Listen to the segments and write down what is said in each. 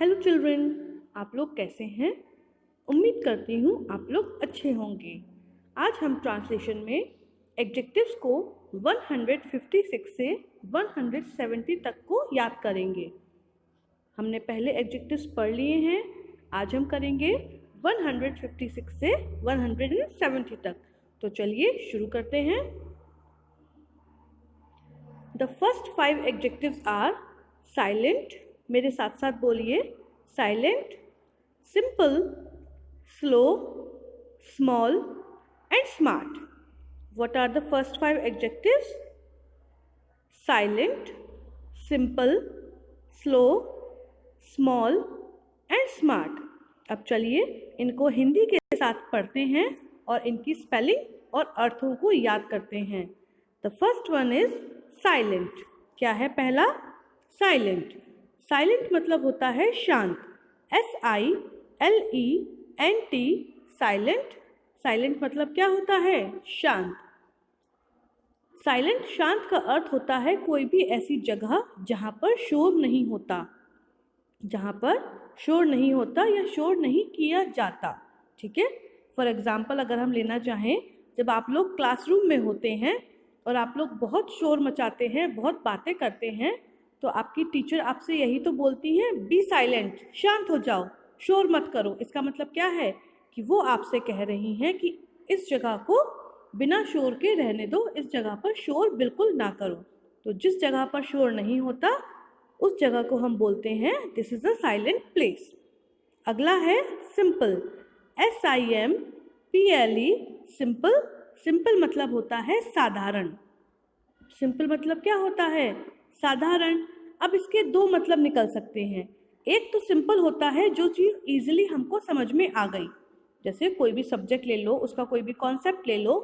Hello children, आप लोग कैसे हैं? उम्मीद करती हूँ आप लोग अच्छे होंगे। आज हम ट्रांसलेशन में एडजेक्टिव्स को 156 से 170 तक को याद करेंगे। हमने पहले एडजेक्टिव्स पढ़ लिए हैं, आज हम करेंगे 156 से 170 तक। तो चलिए शुरू करते हैं। The first 5 adjectives are silent, मेरे साथ साथ बोलिए, silent, simple, slow, small and smart. What are the first 5 adjectives? Silent, simple, slow, small and smart. अब चलिए इनको हिंदी के साथ पढ़ते हैं और इनकी स्पेलिंग और अर्थों को याद करते हैं। The first one is silent. क्या है पहला? साइलेंट। साइलेंट मतलब होता है शांत। SILENT, silent. साइलेंट मतलब क्या होता है? शांत। साइलेंट शांत का अर्थ होता है कोई भी ऐसी जगह जहाँ पर शोर नहीं होता, जहाँ पर शोर नहीं होता या शोर नहीं किया जाता। ठीक है। फॉर एग्जाम्पल अगर हम लेना चाहें, जब आप लोग क्लासरूम में होते हैं और आप लोग बहुत शोर मचाते हैं, बहुत बातें करते हैं, तो आपकी टीचर आपसे यही तो बोलती हैं, बी साइलेंट, शांत हो जाओ, शोर मत करो। इसका मतलब क्या है कि वो आपसे कह रही हैं कि इस जगह को बिना शोर के रहने दो, इस जगह पर शोर बिल्कुल ना करो। तो जिस जगह पर शोर नहीं होता उस जगह को हम बोलते हैं this is a silent place. अगला है सिंपल, SIMPLE, सिंपल। सिंपल मतलब होता है साधारण। सिंपल मतलब क्या होता है? साधारण। अब इसके दो मतलब निकल सकते हैं। एक तो सिंपल होता है जो चीज़ इजीली हमको समझ में आ गई, जैसे कोई भी सब्जेक्ट ले लो, उसका कोई भी कॉन्सेप्ट ले लो,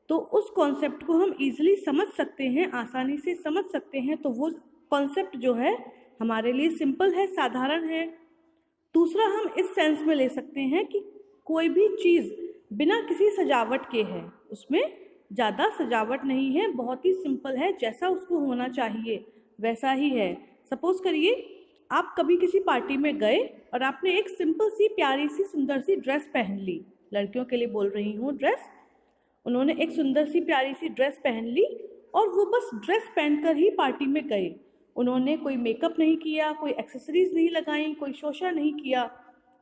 तो उस कॉन्सेप्ट को हम इजीली समझ सकते हैं, आसानी से समझ सकते हैं, तो वो कॉन्सेप्ट जो है हमारे लिए सिंपल है, साधारण है। दूसरा हम इस सेंस में ले सकते हैं कि कोई भी चीज़ बिना किसी सजावट के है, उसमें ज़्यादा सजावट नहीं है, बहुत ही सिंपल है, जैसा उसको होना चाहिए वैसा ही है। सपोज करिए आप कभी किसी पार्टी में गए और आपने एक सिंपल सी प्यारी सी सुंदर सी ड्रेस पहन ली, लड़कियों के लिए बोल रही हूँ ड्रेस। उन्होंने एक सुंदर सी प्यारी सी ड्रेस पहन ली और वो बस ड्रेस पहनकर ही पार्टी में गए। उन्होंने कोई मेकअप नहीं किया, कोई एक्सेसरीज नहीं लगाई, कोई शोशा नहीं किया।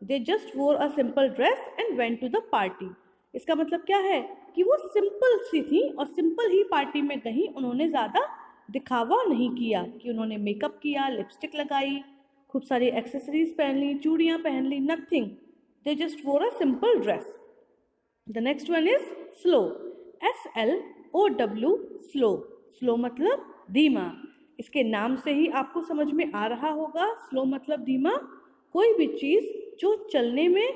They just wore a simple dress and went to the party. इसका मतलब क्या है कि वो सिंपल सी थी और सिंपल ही पार्टी में गई। उन्होंने ज़्यादा दिखावा नहीं किया कि उन्होंने मेकअप किया, लिपस्टिक लगाई, खूब सारी एक्सेसरीज पहन ली, चूड़ियाँ पहन ली, nothing. They just wore a simple dress. The next one is slow, SLOW, slow. Slow मतलब धीमा। इसके नाम से ही आपको समझ में आ रहा होगा, स्लो मतलब धीमा। कोई भी चीज़ जो चलने में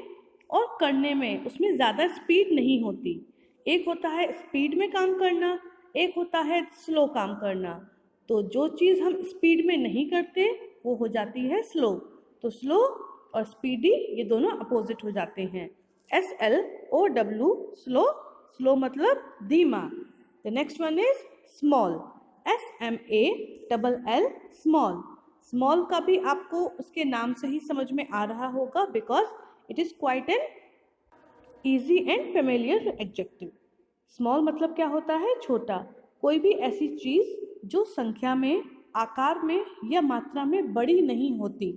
और करने में उसमें ज़्यादा स्पीड नहीं होती। एक होता है स्पीड में काम करना, एक होता है स्लो काम करना। तो जो चीज़ हम स्पीड में नहीं करते वो हो जाती है स्लो। तो स्लो और स्पीडी ये दोनों अपोजिट हो जाते हैं। SLOW, slow. स्लो मतलब धीमा। The next one is small, SMALL, small. Small का भी आपको उसके नाम से ही समझ में आ रहा होगा, because it is quite an easy and familiar adjective. Small मतलब क्या होता है? छोटा। कोई भी ऐसी चीज़ जो संख्या में, आकार में या मात्रा में बड़ी नहीं होती।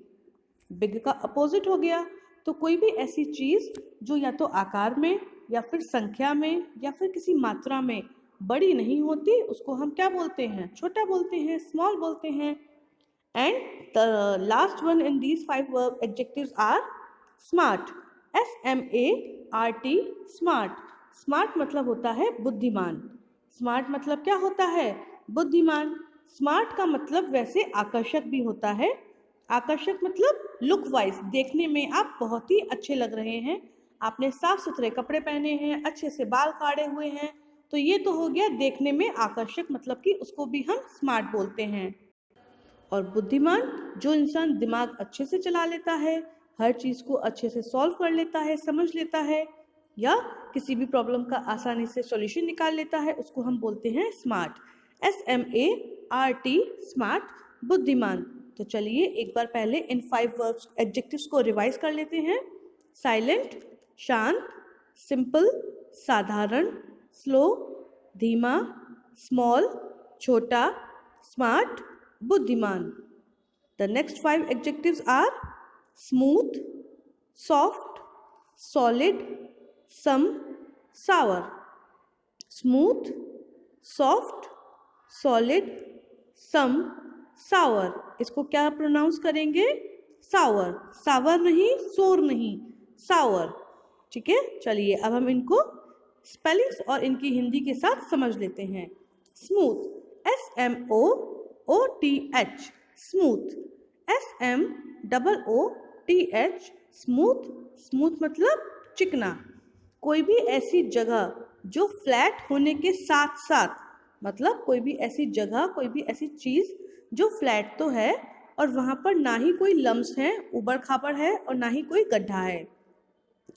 बिग का अपोजिट हो गया। तो कोई भी ऐसी चीज़ जो या तो आकार में या फिर संख्या में या फिर किसी मात्रा में बड़ी नहीं होती, उसको हम क्या बोलते हैं? छोटा बोलते हैं, स्मॉल बोलते हैं। And the last one in these 5 adjectives are smart, SMART, smart. Smart मतलब होता है बुद्धिमान। स्मार्ट मतलब क्या होता है? बुद्धिमान। स्मार्ट का मतलब वैसे आकर्षक भी होता है। आकर्षक मतलब लुक वाइज, देखने में आप बहुत ही अच्छे लग रहे हैं, आपने साफ सुथरे कपड़े पहने हैं, अच्छे से बाल काढ़े हुए हैं, तो ये तो हो गया देखने में आकर्षक, मतलब कि उसको भी हम स्मार्ट बोलते हैं। और बुद्धिमान, जो इंसान दिमाग अच्छे से चला लेता है, हर चीज़ को अच्छे से सॉल्व कर लेता है, समझ लेता है, या किसी भी प्रॉब्लम का आसानी से सॉल्यूशन निकाल लेता है, उसको हम बोलते हैं स्मार्ट। SMART, स्मार्ट, बुद्धिमान। तो चलिए एक बार पहले इन 5 वर्ब्स एडजेक्टिव्स को रिवाइज कर लेते हैं। साइलेंट, शांत, सिंपल, साधारण, स्लो, धीमा, स्मॉल, छोटा, स्मार्ट, बुद्धिमान। The next 5 adjectives are smooth, soft, solid, some, sour. Smooth, soft, solid, some, sour. इसको क्या प्रोनाउंस करेंगे? सावर। सावर नहीं, सोर नहीं, सावर। ठीक है, चलिए अब हम इनको स्पेलिंग्स और इनकी हिंदी के साथ समझ लेते हैं। Smooth, SMOOTH, smooth, SMOOTH, smooth. Smooth मतलब चिकना। कोई भी ऐसी जगह जो फ्लैट होने के साथ साथ, मतलब कोई भी ऐसी जगह, कोई भी ऐसी चीज़ जो फ्लैट तो है और वहाँ पर ना ही कोई लम्स हैं, ऊबड़ खाबड़ है, और ना ही कोई गड्ढा है,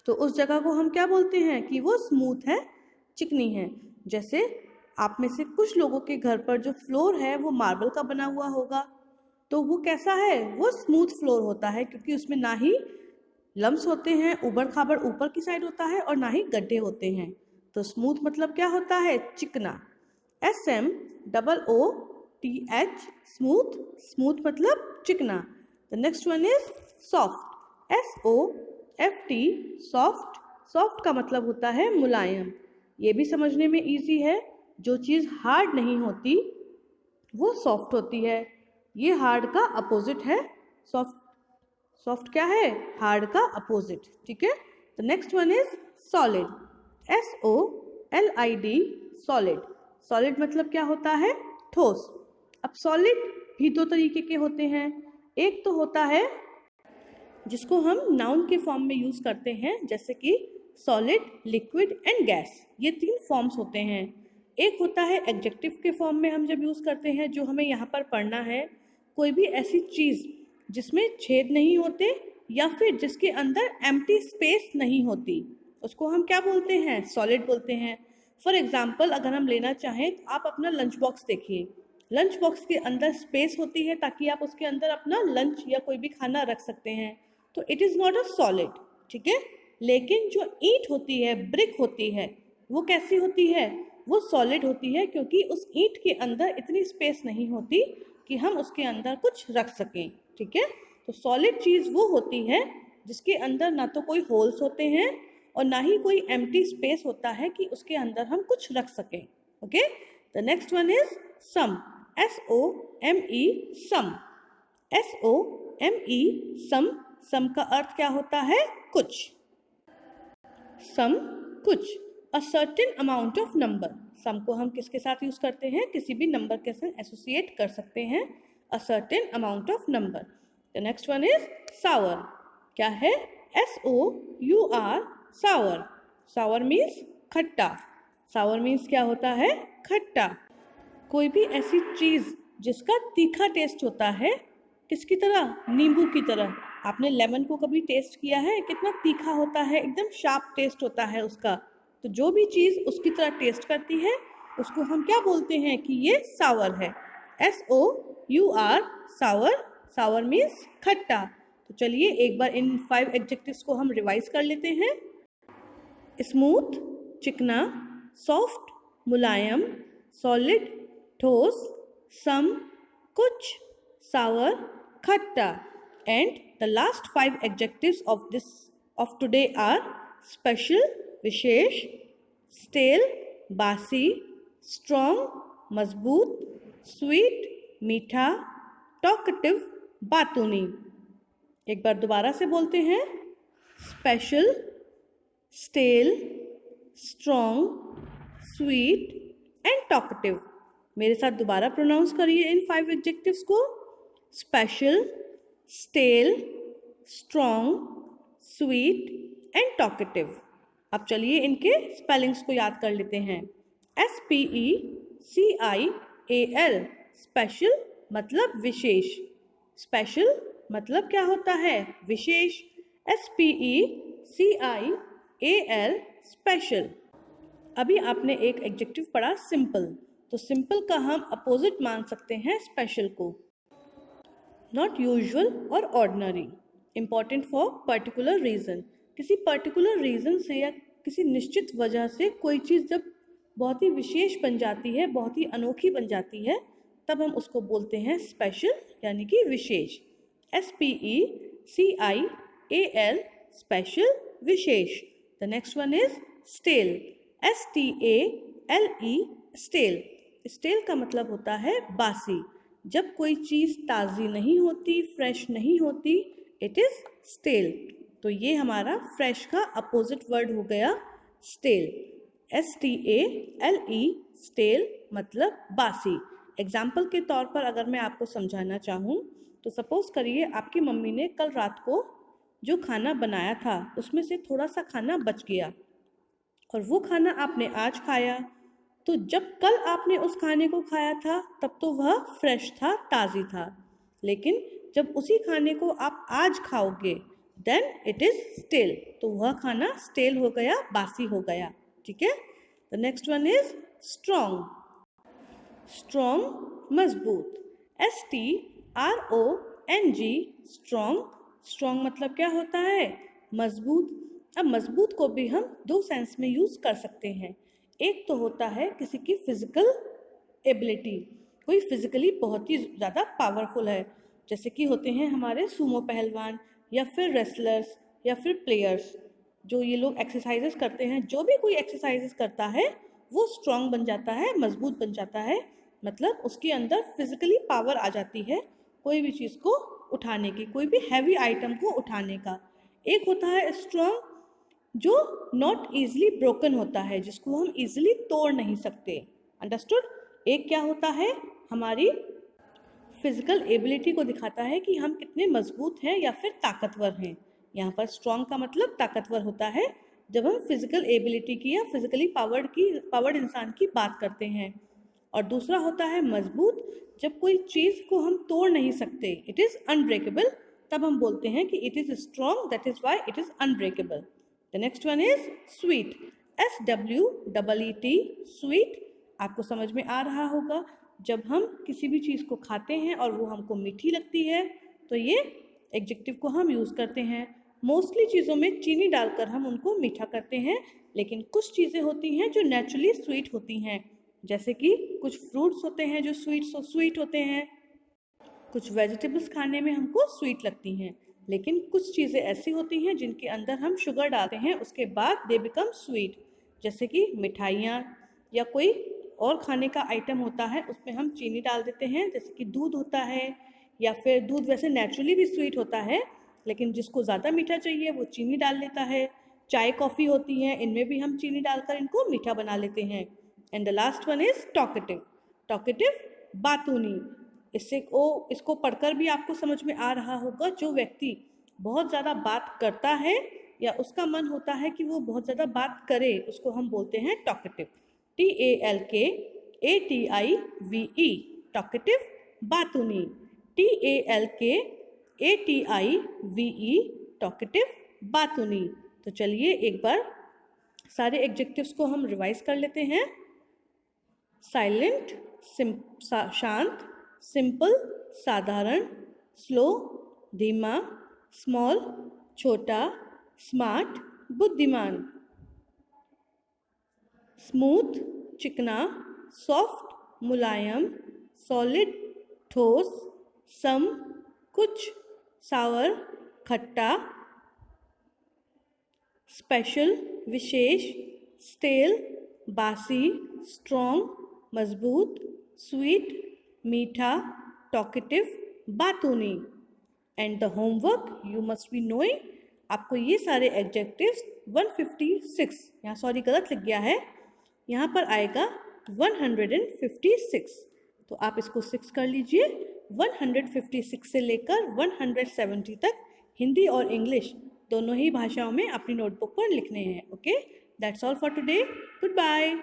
तो उस जगह को हम क्या बोलते हैं कि वो स्मूथ है, चिकनी है। जैसे आप में से कुछ लोगों के घर पर जो फ्लोर है वो मार्बल का बना हुआ होगा, तो वो कैसा है? वो स्मूथ फ्लोर होता है, क्योंकि उसमें ना ही लम्स होते हैं, ऊबड़ खाबड़ ऊपर की साइड होता है, और ना ही गड्ढे होते हैं। तो स्मूथ मतलब क्या होता है? चिकना। SMOOTH, smooth. स्मूथ मतलब चिकना। The next one is soft, SOFT, soft. Soft का मतलब होता है मुलायम। ये भी समझने में इजी है। जो चीज़ हार्ड नहीं होती वो सॉफ्ट होती है। ये हार्ड का अपोजिट है सॉफ्ट। सॉफ्ट क्या है? हार्ड का अपोजिट। ठीक है। The next one is solid, SOLID, solid. Solid मतलब क्या होता है? ठोस। अब सॉलिड भी 2 तरीके के होते हैं। एक तो होता है जिसको हम नाउन के फॉर्म में यूज करते हैं, जैसे कि सॉलिड, लिक्विड एंड गैस। ये 3 फॉर्म्स होते हैं। एक होता है एडजेक्टिव के फॉर्म में हम जब यूज करते हैं, जो हमें यहाँ पर पढ़ना है। कोई भी ऐसी चीज जिसमें छेद नहीं होते या फिर जिसके अंदर एम्प्टी स्पेस नहीं होती, उसको हम क्या बोलते हैं? सॉलिड बोलते हैं। फॉर एग्जाम्पल अगर हम लेना चाहें तो आप अपना लंच बॉक्स देखिए। लंच बॉक्स के अंदर स्पेस होती है ताकि आप उसके अंदर अपना लंच या कोई भी खाना रख सकते हैं, तो it is not a solid. ठीक है। लेकिन जो ईंट होती है, ब्रिक होती है, वो कैसी होती है? वो सॉलिड होती है, क्योंकि उस ईंट के अंदर इतनी स्पेस नहीं होती कि हम उसके अंदर कुछ रख सकें। ठीक है। तो सॉलिड चीज़ वो होती है जिसके अंदर ना तो कोई होल्स होते हैं और ना ही कोई एम्प्टी स्पेस होता है कि उसके अंदर हम कुछ रख सकें। Okay. The next one is some, SOME, some, SOME, some. Some का अर्थ क्या होता है? कुछ। सम, कुछ। A certain amount of number. Some को हम किसके साथ यूज करते हैं? किसी भी नंबर के साथ एसोसिएट कर सकते हैं। A certain amount of number. The next one is sour. क्या है? SOUR, सावर। सावर मीन्स खट्टा। सावर मीन्स क्या होता है? खट्टा। कोई भी ऐसी चीज जिसका तीखा टेस्ट होता है, किसकी तरह? नींबू की तरह। आपने लेमन को कभी टेस्ट किया है? कितना तीखा होता है, एकदम शार्प टेस्ट होता है उसका। तो जो भी चीज उसकी तरह टेस्ट करती है उसको हम क्या बोलते हैं कि ये सावर है। SOUR, सावर। सावर मीन्स खट्टा। तो चलिए एक बार इन 5 एडजेक्टिव्स को हम रिवाइज कर लेते हैं। स्मूथ, चिकना, सॉफ्ट, मुलायम, सॉलिड, ठोस, सम, कुछ, सावर, खट्टा। And the last 5 adjectives of today are special, विशेष, स्टेल, बासी, स्ट्रॉन्ग, मजबूत, स्वीट, मीठा, टॉकेटिव, बातूनी। एक बार दोबारा से बोलते हैं। Special, stale, strong, sweet and talkative. मेरे साथ दोबारा प्रोनाउंस करिए इन 5 एडजेक्टिव्स को। Special, stale, strong, sweet and talkative. अब चलिए इनके स्पेलिंग्स को याद कर लेते हैं। SPECIAL, स्पेशल मतलब विशेष। स्पेशल मतलब क्या होता है? विशेष। SPECIAL, special. अभी आपने एक एडजेक्टिव पढ़ा सिंपल, तो सिंपल का हम अपोजिट मान सकते हैं स्पेशल को। नॉट यूजुअल और ordinary, important for particular reason. किसी पर्टिकुलर रीज़न से या किसी निश्चित वजह से कोई चीज़ जब बहुत ही विशेष बन जाती है, बहुत ही अनोखी बन जाती है, तब हम उसको बोलते हैं स्पेशल यानी कि विशेष। SPECIAL, स्पेशल, विशेष। The next one is stale, STALE, stale. Stale का मतलब होता है बासी। जब कोई चीज़ ताज़ी नहीं होती, फ्रेश नहीं होती, इट इज़ स्टेल। तो ये हमारा फ्रेश का अपोजिट वर्ड हो गया स्टेल। STALE, स्टेल मतलब बासी। एग्जाम्पल के तौर पर अगर मैं आपको समझाना चाहूँ तो सपोज करिए आपकी मम्मी ने कल रात को जो खाना बनाया था उसमें से थोड़ा सा खाना बच गया और वो खाना आपने आज खाया। तो जब कल आपने उस खाने को खाया था तब तो वह फ्रेश था, ताज़ी था, लेकिन जब उसी खाने को आप आज खाओगे देन इट इज़ स्टेल। तो वह खाना स्टेल हो गया, बासी हो गया। ठीक है। The next one is strong, strong मजबूत, STRONG, स्ट्रॉन्ग। स्ट्रॉन्ग मतलब क्या होता है? मजबूत। अब मजबूत को भी हम दो सेंस में यूज़ कर सकते हैं। एक तो होता है किसी की फिजिकल एबिलिटी, कोई फिजिकली बहुत ही ज़्यादा पावरफुल है, जैसे कि होते हैं हमारे सूमो पहलवान या फिर रेसलर्स या फिर प्लेयर्स। जो ये लोग एक्सरसाइजेस करते हैं, जो भी कोई एक्सरसाइजेस करता है वो स्ट्रॉन्ग बन जाता है, मजबूत बन जाता है। मतलब उसके अंदर फिजिकली पावर आ जाती है कोई भी चीज़ को उठाने की, कोई भी हैवी आइटम को उठाने का। एक होता है स्ट्रॉन्ग जो नॉट ईजिली ब्रोकन होता है, जिसको हम ईजिली तोड़ नहीं सकते। अंडरस्टूड? एक क्या होता है, हमारी फिजिकल एबिलिटी को दिखाता है कि हम कितने मजबूत हैं या फिर ताकतवर हैं। यहाँ पर स्ट्रॉन्ग का मतलब ताकतवर होता है जब हम फिजिकल एबिलिटी की या फिजिकली पावर्ड इंसान की बात करते हैं। और दूसरा होता है मजबूत, जब कोई चीज़ को हम तोड़ नहीं सकते, इट इज़ अनब्रेकेबल, तब हम बोलते हैं कि it is strong, that is why it is unbreakable. The next one is sweet, SWEET, sweet. आपको समझ में आ रहा होगा, जब हम किसी भी चीज़ को खाते हैं और वो हमको मीठी लगती है तो ये एडजेक्टिव को हम यूज़ करते हैं। मोस्टली चीज़ों में चीनी डालकर हम उनको मीठा करते हैं, लेकिन कुछ चीज़ें होती हैं जो नेचुरली स्वीट होती हैं, जैसे कि कुछ फ्रूट्स होते हैं जो स्वीट होते हैं, कुछ वेजिटेबल्स खाने में हमको स्वीट लगती हैं, लेकिन कुछ चीज़ें ऐसी होती हैं जिनके अंदर हम शुगर डालते हैं, उसके बाद दे बिकम स्वीट, जैसे कि मिठाइयाँ या कोई और खाने का आइटम होता है उसमें हम चीनी डाल देते हैं, जैसे कि दूध होता है, या फिर दूध वैसे नेचुरली भी स्वीट होता है, लेकिन जिसको ज़्यादा मीठा चाहिए वो चीनी डाल लेता है। चाय कॉफ़ी होती हैं, इनमें भी हम चीनी डालकर इनको मीठा बना लेते हैं। And the last one is talkative, talkative बातूनी। इसको पढ़कर भी आपको समझ में आ रहा होगा, जो व्यक्ति बहुत ज़्यादा बात करता है या उसका मन होता है कि वो बहुत ज़्यादा बात करे, उसको हम बोलते हैं टॉकेटिव, TALKATIVE, टॉकेटिव बातूनी, TALKATIVE, टॉकेटिव बातूनी। तो चलिए एक बार सारे एडजेक्टिव्स को हम रिवाइज कर लेते हैं। साइलेंट, शांत, सिंपल, साधारण, स्लो, धीमा, स्मॉल, छोटा, स्मार्ट, बुद्धिमान, स्मूथ, चिकना, सॉफ्ट, मुलायम, सॉलिड, ठोस, सम, कुछ, सावर, खट्टा, स्पेशल, विशेष, स्टेल, बासी, स्ट्रॉन्ग, मजबूत, स्वीट, मीठा, टॉकेटिव, बातूनी। And the homework you must be knowing, आपको ये सारे एडजेक्टिव्स 156, यहाँ सॉरी गलत लिख गया है, यहाँ पर आएगा 156, तो आप इसको 6 कर लीजिए। 156 से लेकर 170 तक हिंदी और इंग्लिश दोनों ही भाषाओं में अपनी नोटबुक पर लिखने हैं। Okay, that's all for today, good bye.